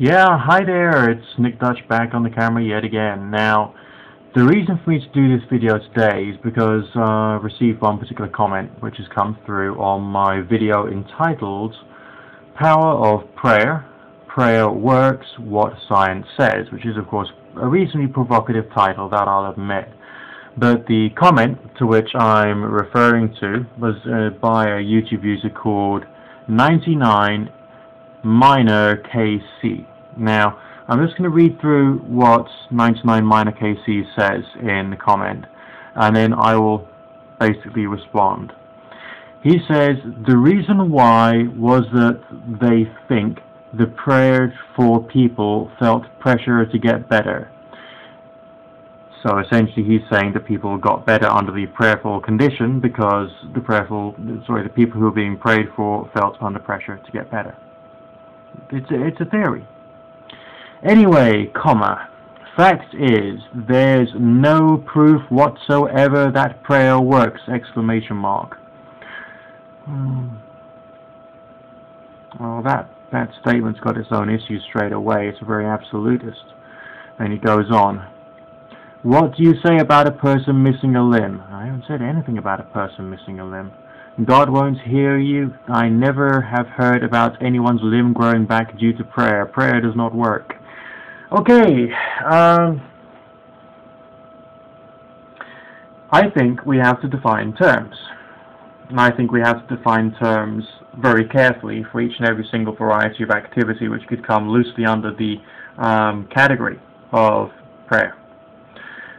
Yeah, hi there, it's Nick Dutch back on the camera yet again. Now, the reason for me to do this video today is because I received one particular comment which has come through on my video entitled Power of Prayer, Prayer Works, What Science Says, which is of course a reasonably provocative title, that I'll admit. But the comment to which I'm referring to was by a YouTube user called 99 Minor KC. Now, I'm just going to read through what 99 Minor KC says in the comment, and then I will basically respond. He says, the reason why was that they think the prayer for people felt pressure to get better. So essentially he's saying that people got better under the prayerful condition because the people who were being prayed for felt under pressure to get better. It's a theory. Anyway, fact is, there's no proof whatsoever that prayer works, exclamation mark. Well, that statement's got its own issues straight away. It's very absolutist. And he goes on. What do you say about a person missing a limb? I haven't said anything about a person missing a limb. God won't hear you. I never have heard about anyone's limb growing back due to prayer. Prayer does not work. Okay, I think we have to define terms. And I think we have to define terms very carefully for each and every single variety of activity which could come loosely under the category of prayer.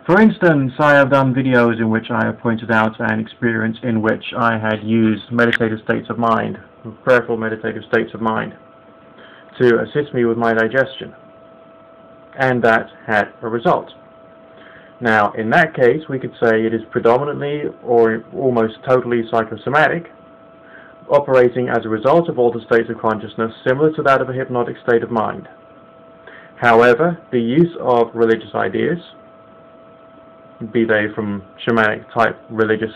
For instance, I have done videos in which I have pointed out an experience in which I had used meditative states of mind, prayerful meditative states of mind, to assist me with my digestion. And that had a result. Now, in that case, we could say it is predominantly or almost totally psychosomatic, operating as a result of altered states of consciousness similar to that of a hypnotic state of mind. However, the use of religious ideas, be they from shamanic type religious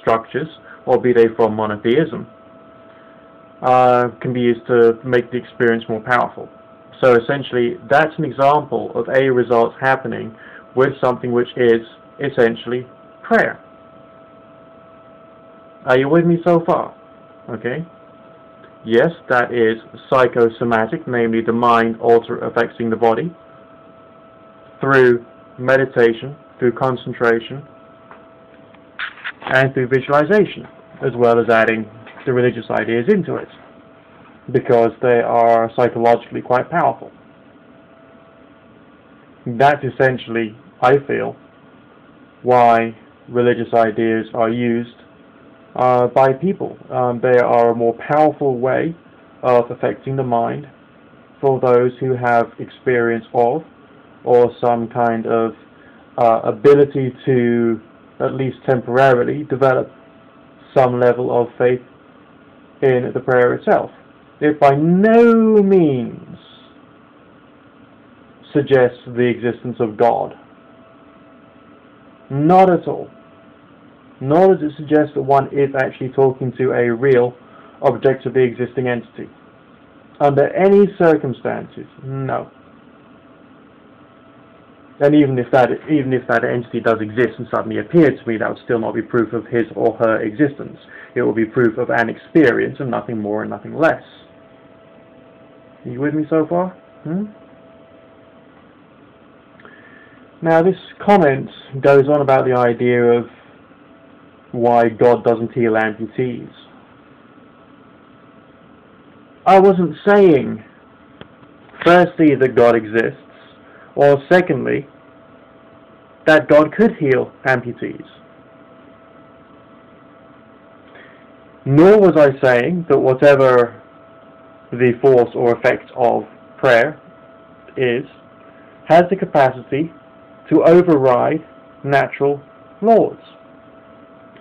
structures or be they from monotheism, can be used to make the experience more powerful. So essentially that's an example of a result happening with something which is essentially prayer. Are you with me so far? Okay. Yes, that is psychosomatic, namely the mind affecting the body through meditation, through concentration, and through visualization, as well as adding the religious ideas into it, because they are psychologically quite powerful. That's essentially, I feel, why religious ideas are used by people. They are a more powerful way of affecting the mind for those who have experience of, or some kind of ability to, at least temporarily, develop some level of faith in the prayer itself. It by no means suggests the existence of God. Not at all. Nor does it suggest that one is actually talking to a real, objectively existing entity. Under any circumstances, no. And even if that entity does exist and suddenly appear to me, that would still not be proof of his or her existence. It will be proof of an experience and nothing more and nothing less. Are you with me so far? Now this comment goes on about the idea of why God doesn't heal amputees. I wasn't saying, firstly, that God exists, or secondly, that God could heal amputees. Nor was I saying that whatever the force or effect of prayer is, has the capacity to override natural laws.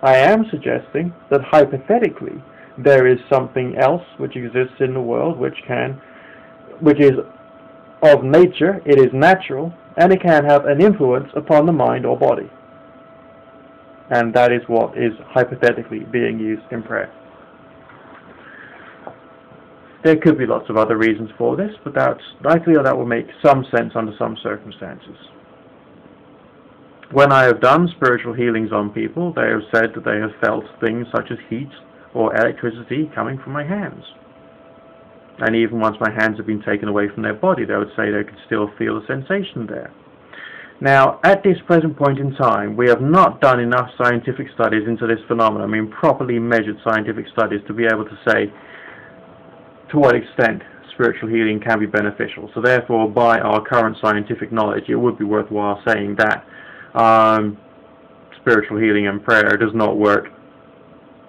I am suggesting that hypothetically there is something else which exists in the world which is of nature, it is natural, and it can have an influence upon the mind or body. And that is what is hypothetically being used in prayer. There could be lots of other reasons for this, but I feel that will make some sense under some circumstances. When I have done spiritual healings on people, they have said that they have felt things such as heat or electricity coming from my hands. And even once my hands have been taken away from their body, they would say they could still feel the sensation there. Now, at this present point in time, we have not done enough scientific studies into this phenomenon, I mean properly measured scientific studies, to be able to say to what extent spiritual healing can be beneficial. So therefore, by our current scientific knowledge, it would be worthwhile saying that spiritual healing and prayer does not work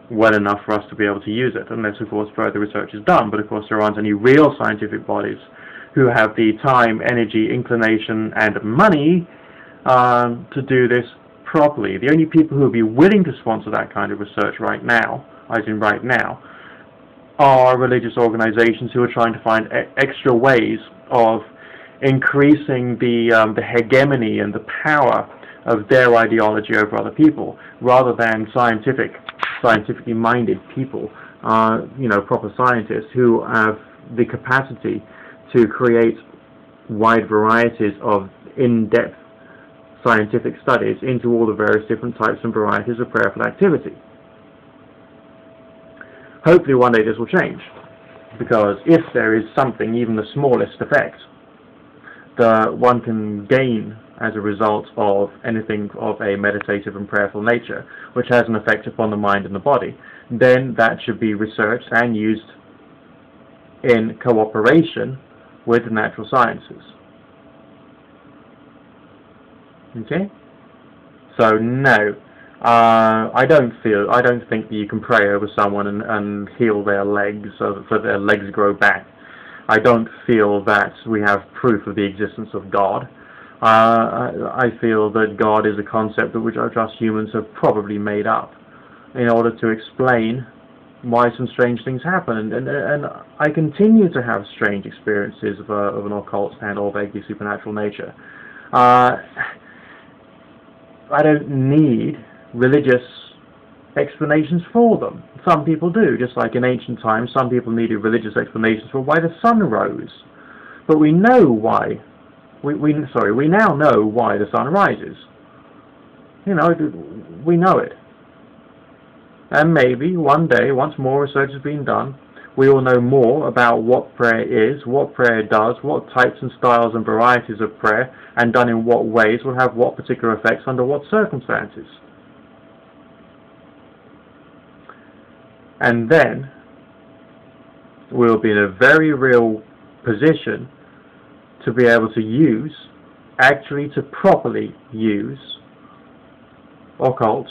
well enough for us to be able to use it, unless of course further research is done. But of course there aren't any real scientific bodies who have the time, energy, inclination and money to do this properly. The only people who would be willing to sponsor that kind of research right now, as in right now, are religious organizations who are trying to find extra ways of increasing the hegemony and the power of their ideology over other people, rather than scientifically minded people, proper scientists who have the capacity to create wide varieties of in-depth scientific studies into all the various different types and varieties of prayerful activity. Hopefully one day this will change, because if there is something, even the smallest effect, that one can gain as a result of anything of a meditative and prayerful nature, which has an effect upon the mind and the body, then that should be researched and used in cooperation with the natural sciences. Okay? So no, I don't think that you can pray over someone and heal their legs so that their legs grow back. I don't feel that we have proof of the existence of God. I feel that God is a concept that which us humans have probably made up in order to explain why some strange things happen, and I continue to have strange experiences of an occult and or vaguely supernatural nature. I don't need religious explanations for them. Some people do, just like in ancient times some people needed religious explanations for why the sun rose. But we know why. We now know why the sun rises. We know it. And maybe one day, once more research has been done, we will know more about what prayer is, what prayer does, what types and styles and varieties of prayer, and done in what ways, will have what particular effects under what circumstances. And then we'll be in a very real position to be able to actually properly use occult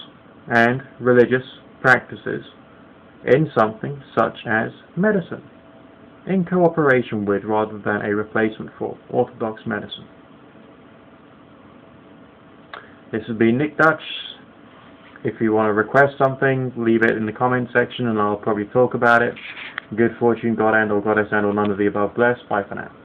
and religious practices in something such as medicine, in cooperation with rather than a replacement for orthodox medicine. This has been Nick Dutch. If you want to request something, leave it in the comment section and I'll probably talk about it. Good fortune, God and or Goddess and or none of the above bless. Bye for now.